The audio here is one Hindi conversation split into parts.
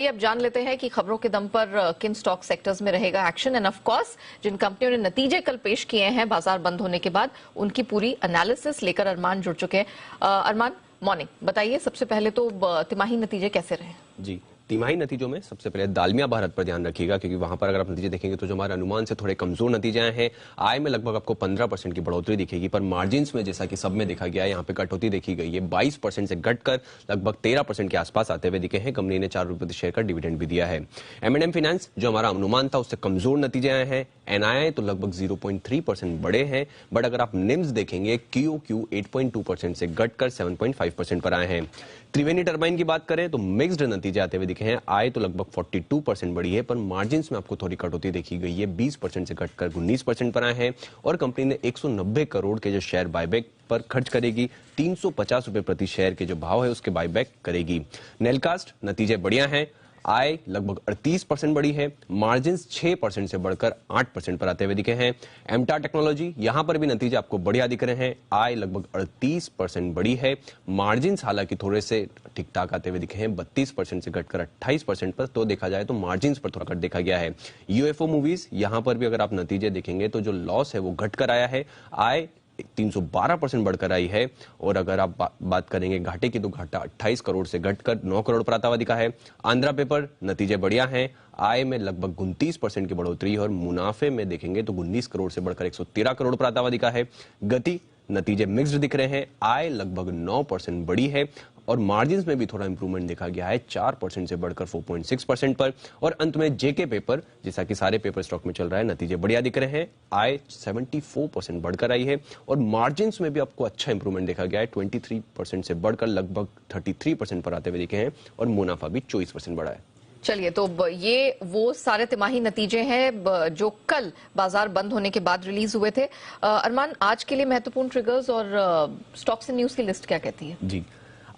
ये अब जान लेते हैं कि खबरों के दम पर किन स्टॉक सेक्टर्स में रहेगा एक्शन एंड ऑफ कोर्स जिन कंपनियों ने नतीजे कल पेश किए हैं बाजार बंद होने के बाद उनकी पूरी एनालिसिस लेकर अरमान जुड़ चुके हैं। अरमान, मॉर्निंग। बताइए सबसे पहले तो तिमाही नतीजे कैसे रहे? जी, तिमाही नतीजों में सबसे पहले दालमिया भारत पर ध्यान रखिएगा, क्योंकि वहां पर अगर आप नतीजे देखेंगे तो जो हमारे अनुमान से थोड़े कमजोर नतीजे आए हैं। आय में लगभग आपको 15% की बढ़ोतरी दिखेगी, पर मार्जिन्स में जैसा कि सब में देखा गया है यहाँ पे कटौती देखी गई है। 22% से घटकर लगभग 13% के आसपास आते हुए दिखे हैं। कंपनी ने 4 रुपए प्रति शेयर का डिविडेंड भी दिया है। M&M फाइनेंस जो हमारा अनुमान था उससे कमजोर नतीजे आए हैं। NII तो लगभग 0.3% बढ़े हैं, बट अगर आप निम्स देखेंगे QOQ 8.2% से घटकर 7.5% पर आए हैं। त्रिवेणी टर्बाइन की बात करें तो मिक्स्ड नतीजे आते हुए दिखे हैं। आय तो लगभग 42% बढ़ी है, पर मार्जिन्स में आपको थोड़ी कटौती देखी गई है। 20% से घटकर 19% पर आए हैं और कंपनी ने 190 करोड़ के जो शेयर बायबैक पर खर्च करेगी। 350 रुपए प्रति शेयर के जो भाव है उसके बायबैक करेगी। नेलकास्ट नतीजे बढ़िया हैं। आय लगभग 38% बढ़ी है, मार्जिन 6% से बढ़कर 8% पर आते हुए दिखे हैं। एमटा टेक्नोलॉजी यहां पर भी नतीजे आपको बढ़िया दिख रहे हैं। आय लगभग 38% बढ़ी है, मार्जिन हालांकि थोड़े से ठीक ठाक आते हुए दिखे हैं। 32% से घटकर 28% पर, तो देखा जाए तो मार्जिन पर थोड़ा कट देखा गया है। UFO मूवीज यहां पर भी अगर आप नतीजे देखेंगे तो जो लॉस है वो घटकर आया है। आय 312% बढ़कर आई है और अगर आप बात करेंगे घाटे की तो घाटा 28 करोड़ से घटकर 9 करोड़ पर आता हुआ दिखा है। आंध्रा पेपर नतीजे बढ़िया हैं। आय में लगभग 29% की बढ़ोतरी और मुनाफे में देखेंगे तो 19 करोड़ से बढ़कर 113 करोड़ पर आता हुआ दिखा है। गति नतीजे मिक्स्ड दिख रहे हैं। आय लगभग 9% बढ़ी है और मार्जिन्स में भी थोड़ा इंप्रूवमेंट देखा गया है, 4% से बढ़कर 4.6% पर। और अंत में जेके पेपर, जैसा कि सारे पेपर स्टॉक में चल रहा है, नतीजे बढ़िया दिख रहे हैं। आय 74% बढ़कर आई है और मार्जिन्स में भी आपको अच्छा इंप्रूवमेंट देखा गया है। 23% से बढ़कर लगभग 33% पर आते हुए दिखे हैं और मुनाफा भी 24% बढ़ा है। चलिए, तो ये वो सारे तिमाही नतीजे हैं जो कल बाजार बंद होने के बाद रिलीज हुए थे। अरमान, आज के लिए महत्वपूर्ण ट्रिगर्स और स्टॉक्स एंड न्यूज की लिस्ट क्या कहती है? जी,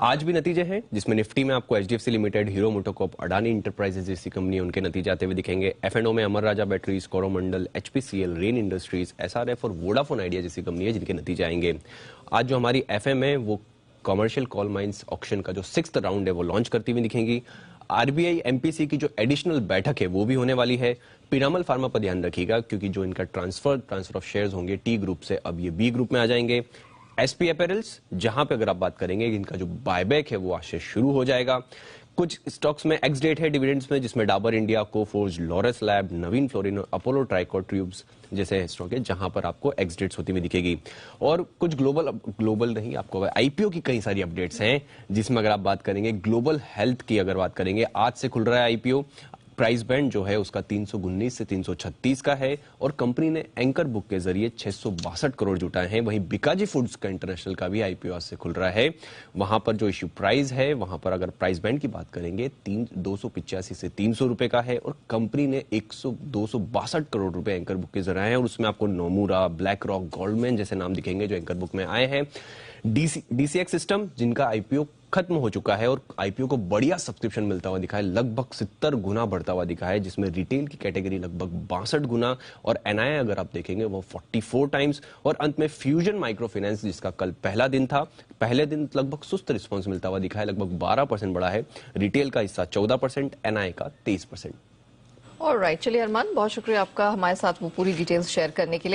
आज भी नतीजे हैं जिसमें निफ्टी में आपको HDFC Limited, Hero MotoCorp, Adani Enterprises जैसी कंपनी उनके नतीजे आते हुए दिखेंगे। F&O में Amara Raja Batteries, Coromandel, HPCL, Rain Industries, SRF और वोडाफोन आइडिया जैसी कंपनी है जिनके नतीजे आएंगे। आज जो हमारी FM है वो कमर्शियल कॉल माइंस ऑक्शन का जो 6th राउंड है वो लॉन्च करती हुई दिखेंगी। RBI MPC की जो एडिशनल बैठक है वो भी होने वाली है। पिरामल फार्मा पर ध्यान रखिएगा, क्योंकि जो इनका ट्रांसफर ऑफ शेयर्स होंगे T ग्रुप से अब ये B ग्रुप में आ जाएंगे। SP अपैरल्स जहां पे अगर आप बात करेंगे इनका जो बायबैक है वो आज से शुरू हो जाएगा। कुछ स्टॉक्स में एक्स डेट है डिविडेंड्स में, जिसमें Dabur India, Coforge, Laurus Lab, Navin Fluorine और अपोलो ट्राइकोट ट्यूब्स जैसे स्टॉक है जहां पर आपको एक्स डेट्स होती हुई दिखेगी। और कुछ ग्लोबल नहीं, आपको IPO की कई सारी अपडेट्स हैं, जिसमें अगर आप बात करेंगे ग्लोबल हेल्थ की अगर बात करेंगे, आज से खुल रहा है IPO। प्राइस बैंड जो है उसका 319 से 336 का है और कंपनी ने एंकर बुक के जरिए 662 करोड़ जुटाए हैं। वहीं बिकाजी फूड्स का इंटरनेशनल का भी IPO आज से खुल रहा है। वहां पर जो इश्यू प्राइस है, वहां पर अगर प्राइस बैंड की बात करेंगे 285 से 300 रुपए का है और कंपनी ने 262 करोड़ रुपए एंकर बुक के जरिए हैं और उसमें आपको नोमुरा, ब्लैक रॉक, गोल्डमैन जैसे नाम दिखेंगे जो एंकर बुक में आए हैं। DCX सिस्टम जिनका IPO खत्म हो चुका है और IPO को बढ़िया सब्सक्रिप्शन मिलता हुआ दिखा है, लगभग 70 गुना बढ़ता हुआ दिखा है, जिसमें रिटेल की कैटेगरी लगभग 62 गुना और NII अगर आप देखेंगे वो 44 टाइम्स। और अंत में फ्यूजन माइक्रो फाइनेंस जिसका कल पहला दिन था, पहले दिन लगभग सुस्त रिस्पॉन्स मिलता हुआ दिखा है, लगभग 12% बढ़ा है। रिटेल का हिस्सा 14%, NII का 23%। ऑलराइट, चलिए अरमान, बहुत शुक्रिया आपका हमारे साथ वो पूरी डिटेल्स शेयर करने के लिए।